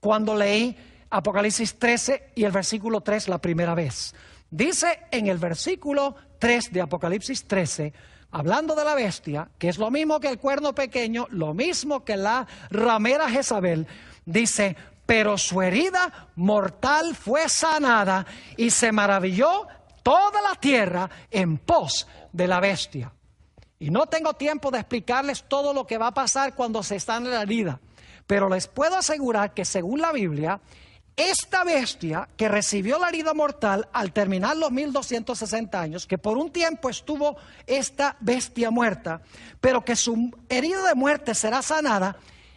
cuando leí Apocalipsis 13 y el versículo 3 la primera vez. Dice en el versículo 3 de Apocalipsis 13, hablando de la bestia, que es lo mismo que el cuerno pequeño, lo mismo que la ramera Jezabel, dice: pero su herida mortal fue sanada y se maravilló toda la tierra en pos de la bestia. Y no tengo tiempo de explicarles todo lo que va a pasar cuando se está en la herida, pero les puedo asegurar que según la Biblia, esta bestia que recibió la herida mortal al terminar los 1260 años, que por un tiempo estuvo esta bestia muerta, pero que su herida de muerte será sanada,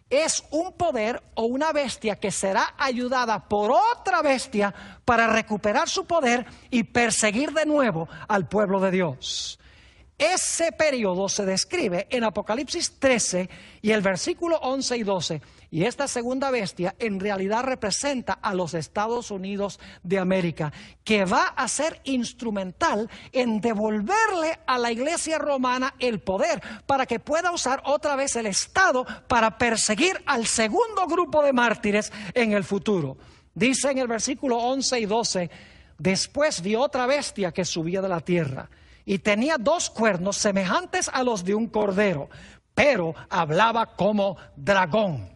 es un poder o una bestia que será ayudada por otra bestia para recuperar su poder y perseguir de nuevo al pueblo de Dios. Ese periodo se describe en Apocalipsis 13 y el versículo 11 y 12. Y esta segunda bestia en realidad representa a los Estados Unidos de América, que va a ser instrumental en devolverle a la iglesia romana el poder para que pueda usar otra vez el Estado para perseguir al segundo grupo de mártires en el futuro. Dice en el versículo 11 y 12, después vi otra bestia que subía de la tierra y tenía 2 cuernos semejantes a los de un cordero, pero hablaba como dragón.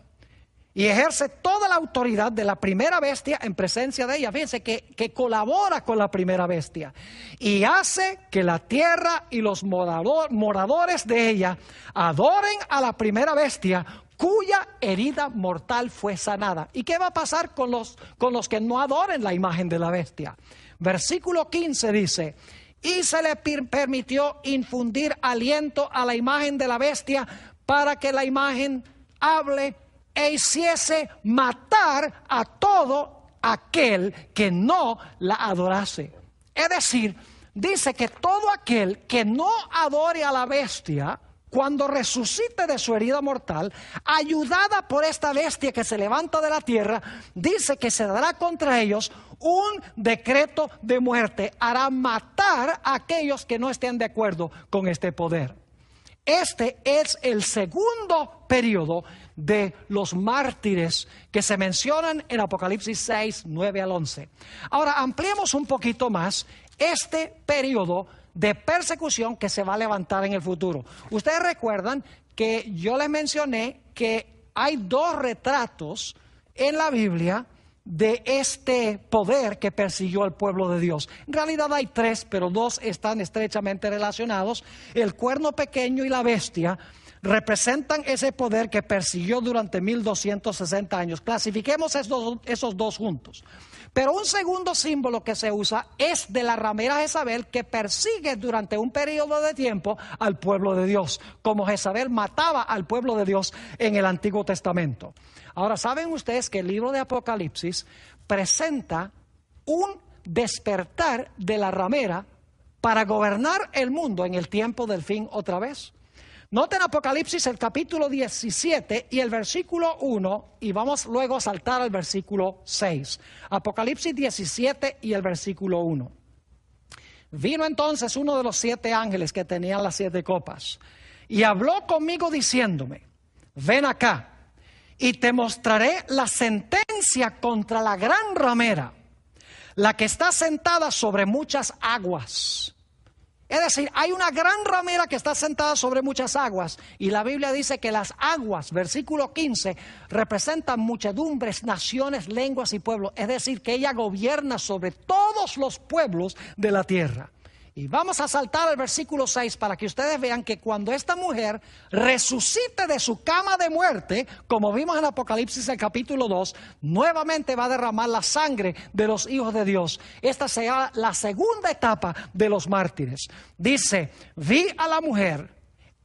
Y ejerce toda la autoridad de la primera bestia en presencia de ella. Fíjense que colabora con la primera bestia. Y hace que la tierra y los moradores de ella adoren a la primera bestia, cuya herida mortal fue sanada. ¿Y qué va a pasar con los que no adoren la imagen de la bestia? Versículo 15 dice: y se le permitió infundir aliento a la imagen de la bestia para que la imagen hable e hiciese matar a todo aquel que no la adorase. Es decir, dice que todo aquel que no adore a la bestia, cuando resucite de su herida mortal, ayudada por esta bestia que se levanta de la tierra, dice que se dará contra ellos un decreto de muerte, hará matar a aquellos que no estén de acuerdo con este poder. Este es el segundo periodo de los mártires que se mencionan en Apocalipsis 6, 9 al 11. Ahora ampliemos un poquito más este periodo de persecución que se va a levantar en el futuro. Ustedes recuerdan que yo les mencioné que hay 2 retratos en la Biblia de este poder que persiguió al pueblo de Dios. En realidad hay 3, pero 2 están estrechamente relacionados. El cuerno pequeño y la bestia representan ese poder que persiguió durante 1260 años. Clasifiquemos esos 2 juntos. Pero un segundo símbolo que se usa es de la ramera Jezabel, que persigue durante un periodo de tiempo al pueblo de Dios, como Jezabel mataba al pueblo de Dios en el Antiguo Testamento. Ahora, ¿saben ustedes que el libro de Apocalipsis presenta un despertar de la ramera para gobernar el mundo en el tiempo del fin otra vez? Noten Apocalipsis el capítulo 17 y el versículo 1, y vamos luego a saltar al versículo 6. Apocalipsis 17 y el versículo 1. Vino entonces uno de los 7 ángeles que tenían las 7 copas y habló conmigo diciéndome: ven acá y te mostraré la sentencia contra la gran ramera, la que está sentada sobre muchas aguas. Es decir, hay una gran ramera que está sentada sobre muchas aguas, y la Biblia dice que las aguas, versículo 15, representan muchedumbres, naciones, lenguas y pueblos. Es decir, que ella gobierna sobre todos los pueblos de la tierra. Y vamos a saltar al versículo 6 para que ustedes vean que cuando esta mujer resucite de su cama de muerte, como vimos en Apocalipsis el capítulo 2, nuevamente va a derramar la sangre de los hijos de Dios. Esta será la segunda etapa de los mártires. Dice: vi a la mujer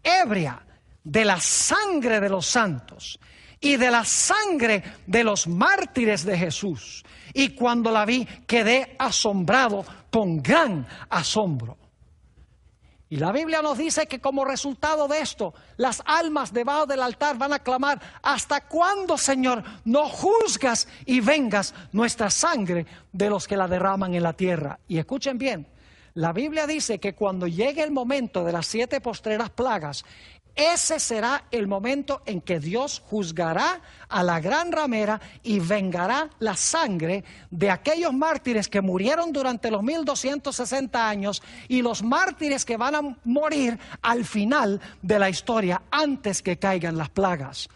ebria de la sangre de los santos y de la sangre de los mártires de Jesús. Y cuando la vi, quedé asombrado con gran asombro. Y la Biblia nos dice que como resultado de esto, las almas debajo del altar van a clamar: ¿hasta cuándo, Señor, no juzgas y vengas nuestra sangre de los que la derraman en la tierra? Y escuchen bien, la Biblia dice que cuando llegue el momento de las 7 postreras plagas, ese será el momento en que Dios juzgará a la gran ramera y vengará la sangre de aquellos mártires que murieron durante los 1260 años y los mártires que van a morir al final de la historia antes que caigan las plagas.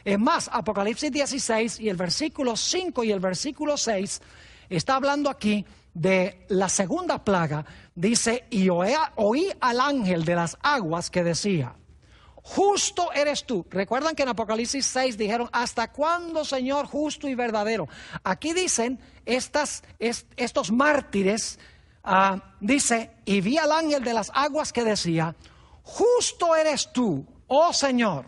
Es más, Apocalipsis 16 y el versículo 5 y el versículo 6 está hablando aquí de la segunda plaga. Dice, y oí al ángel de las aguas que decía, justo eres tú. Recuerdan que en Apocalipsis 6 dijeron, ¿hasta cuándo, Señor, justo y verdadero? Aquí dicen estos mártires, dice, y vi al ángel de las aguas que decía, justo eres tú, oh Señor,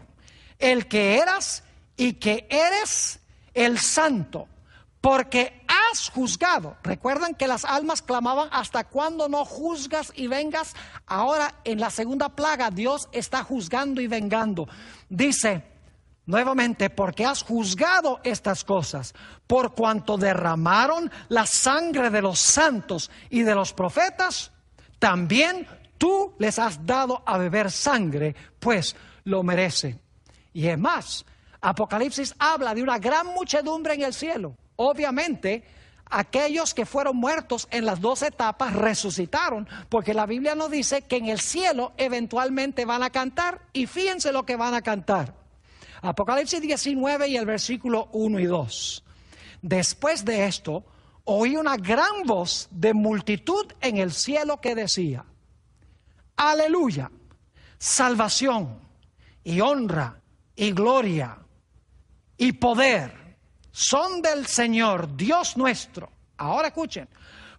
el que eras y que eres el santo, porque has juzgado. Recuerdan que las almas clamaban, ¿hasta cuándo no juzgas y vengas? Ahora en la segunda plaga Dios está juzgando y vengando. Dice nuevamente, porque has juzgado estas cosas, por cuanto derramaron la sangre de los santos y de los profetas, también tú les has dado a beber sangre, pues lo merecen. Y es más, Apocalipsis habla de una gran muchedumbre en el cielo. Obviamente, aquellos que fueron muertos en las 2 etapas resucitaron, porque la Biblia nos dice que en el cielo eventualmente van a cantar, y fíjense lo que van a cantar. Apocalipsis 19 y el versículo 1 y 2. Después de esto, oí una gran voz de multitud en el cielo que decía, aleluya, salvación y honra y gloria y poder son del Señor Dios nuestro. Ahora escuchen,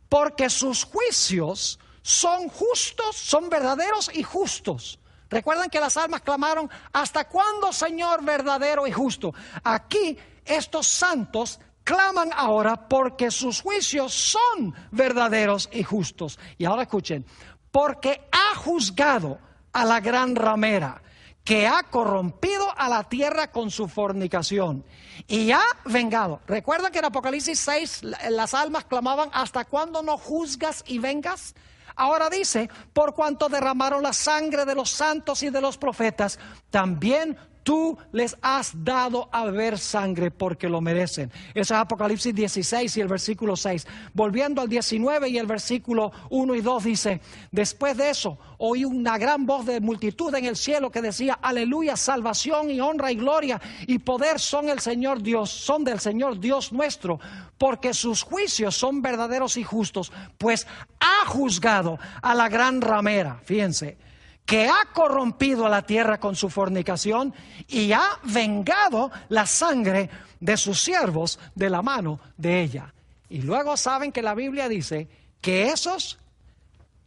porque sus juicios son justos, son verdaderos y justos. Recuerdan que las almas clamaron, ¿hasta cuándo, Señor, verdadero y justo? Aquí estos santos claman ahora porque sus juicios son verdaderos y justos. Y ahora escuchen, porque ha juzgado a la gran ramera, que ha corrompido a la tierra con su fornicación y ha vengado. Recuerda que en Apocalipsis 6 las almas clamaban, ¿hasta cuándo no juzgas y vengas? Ahora dice, por cuanto derramaron la sangre de los santos y de los profetas, también tú les has dado a beber sangre porque lo merecen. Eso es Apocalipsis 16 y el versículo 6. Volviendo al 19 y el versículo 1 y 2 dice, después de eso oí una gran voz de multitud en el cielo que decía, aleluya, salvación y honra y gloria y poder son del Señor Dios nuestro, porque sus juicios son verdaderos y justos, pues ha juzgado a la gran ramera, fíjense, que ha corrompido a la tierra con su fornicación y ha vengado la sangre de sus siervos de la mano de ella. Y luego saben que la Biblia dice que esos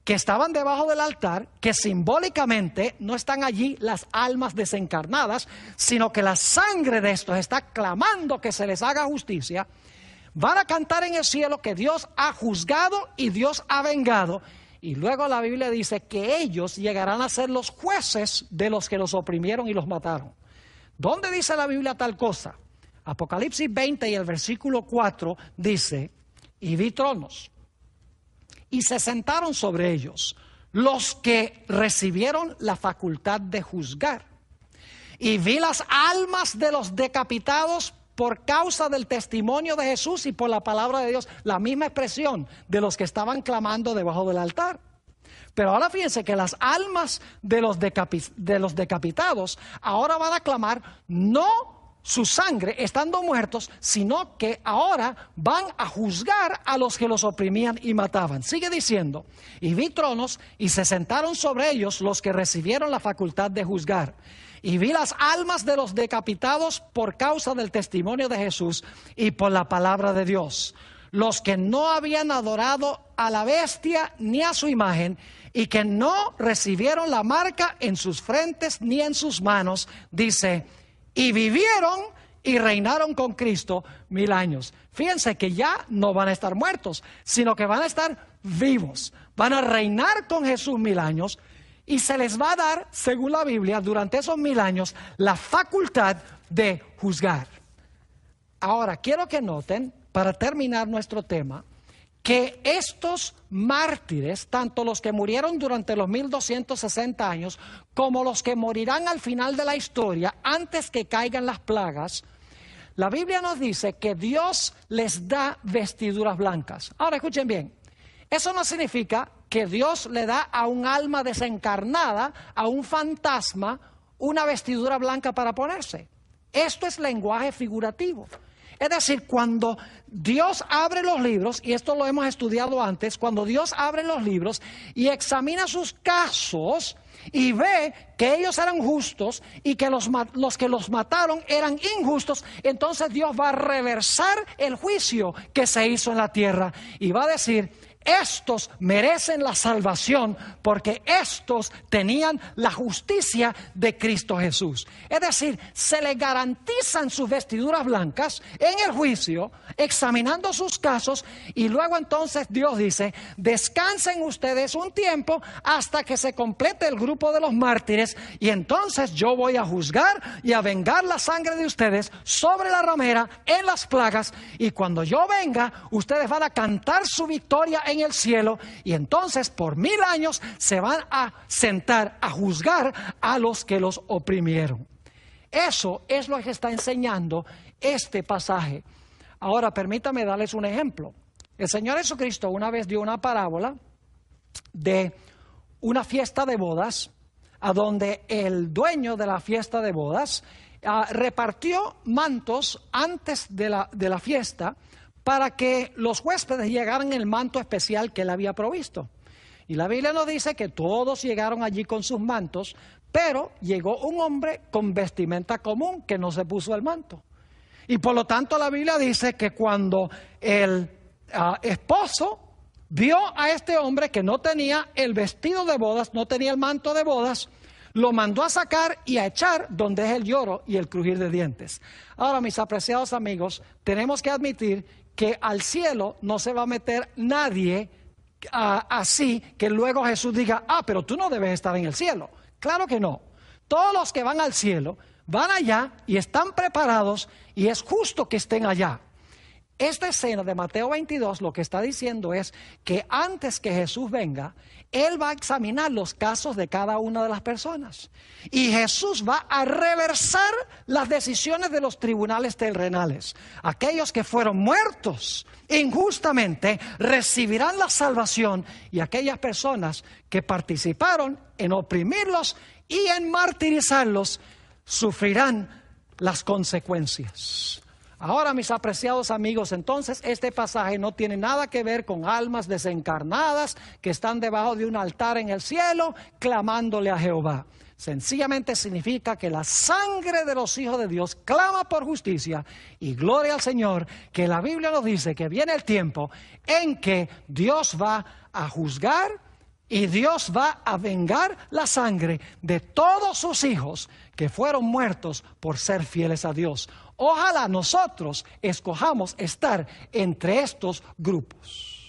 que estaban debajo del altar, que simbólicamente no están allí las almas desencarnadas, sino que la sangre de estos está clamando que se les haga justicia, van a cantar en el cielo que Dios ha juzgado y Dios ha vengado. Y luego la Biblia dice que ellos llegarán a ser los jueces de los que los oprimieron y los mataron. ¿Dónde dice la Biblia tal cosa? Apocalipsis 20 y el versículo 4 dice, y vi tronos, y se sentaron sobre ellos los que recibieron la facultad de juzgar. Y vi las almas de los decapitados por causa del testimonio de Jesús y por la palabra de Dios, la misma expresión de los que estaban clamando debajo del altar. Pero ahora fíjense que las almas de los decapitados ahora van a clamar no su sangre estando muertos, sino que ahora van a juzgar a los que los oprimían y mataban. Sigue diciendo, y vi tronos y se sentaron sobre ellos los que recibieron la facultad de juzgar. Y vi las almas de los decapitados por causa del testimonio de Jesús y por la palabra de Dios, los que no habían adorado a la bestia ni a su imagen y que no recibieron la marca en sus frentes ni en sus manos, dice, y vivieron y reinaron con Cristo 1000 años. Fíjense que ya no van a estar muertos, sino que van a estar vivos, van a reinar con Jesús 1000 años. Y se les va a dar, según la Biblia, durante esos 1000 años, la facultad de juzgar. Ahora, quiero que noten, para terminar nuestro tema, que estos mártires, tanto los que murieron durante los 1260 años, como los que morirán al final de la historia, antes que caigan las plagas, la Biblia nos dice que Dios les da vestiduras blancas. Ahora escuchen bien, eso no significa que Dios le da a un alma desencarnada, a un fantasma, una vestidura blanca para ponerse. Esto es lenguaje figurativo. Es decir, cuando Dios abre los libros, y esto lo hemos estudiado antes, cuando Dios abre los libros y examina sus casos y ve que ellos eran justos y que los que los mataron eran injustos, entonces Dios va a reversar el juicio que se hizo en la tierra y va a decir: estos merecen la salvación porque estos tenían la justicia de Cristo Jesús. Es decir, se les garantizan sus vestiduras blancas en el juicio, examinando sus casos, y luego entonces Dios dice: descansen ustedes un tiempo hasta que se complete el grupo de los mártires, y entonces yo voy a juzgar y a vengar la sangre de ustedes sobre la ramera en las plagas, y cuando yo venga, ustedes van a cantar su victoria en el cielo, y entonces por 1000 años se van a sentar a juzgar a los que los oprimieron. Eso es lo que está enseñando este pasaje. Ahora permítame darles un ejemplo. El Señor Jesucristo una vez dio una parábola de una fiesta de bodas, a donde el dueño de la fiesta de bodas repartió mantos antes de la fiesta, para que los huéspedes llegaran en el manto especial que él había provisto. Y la Biblia nos dice que todos llegaron allí con sus mantos, pero llegó un hombre con vestimenta común que no se puso el manto. Y por lo tanto la Biblia dice que cuando el esposo vio a este hombre que no tenía el vestido de bodas, no tenía el manto de bodas, lo mandó a sacar y a echar donde es el lloro y el crujir de dientes. Ahora, mis apreciados amigos, tenemos que admitir que al cielo no se va a meter nadie así que luego Jesús diga: pero tú no debes estar en el cielo. Claro que no. Todos los que van al cielo van allá y están preparados, y es justo que estén allá. Esta escena de Mateo 22 lo que está diciendo es que antes que Jesús venga, Él va a examinar los casos de cada una de las personas. Y Jesús va a reversar las decisiones de los tribunales terrenales. Aquellos que fueron muertos injustamente recibirán la salvación, y aquellas personas que participaron en oprimirlos y en martirizarlos sufrirán las consecuencias. Ahora, mis apreciados amigos, entonces este pasaje no tiene nada que ver con almas desencarnadas que están debajo de un altar en el cielo clamándole a Jehová. Sencillamente significa que la sangre de los hijos de Dios clama por justicia, y gloria al Señor que la Biblia nos dice que viene el tiempo en que Dios va a juzgar y Dios va a vengar la sangre de todos sus hijos que fueron muertos por ser fieles a Dios. Ojalá nosotros escojamos estar entre estos grupos.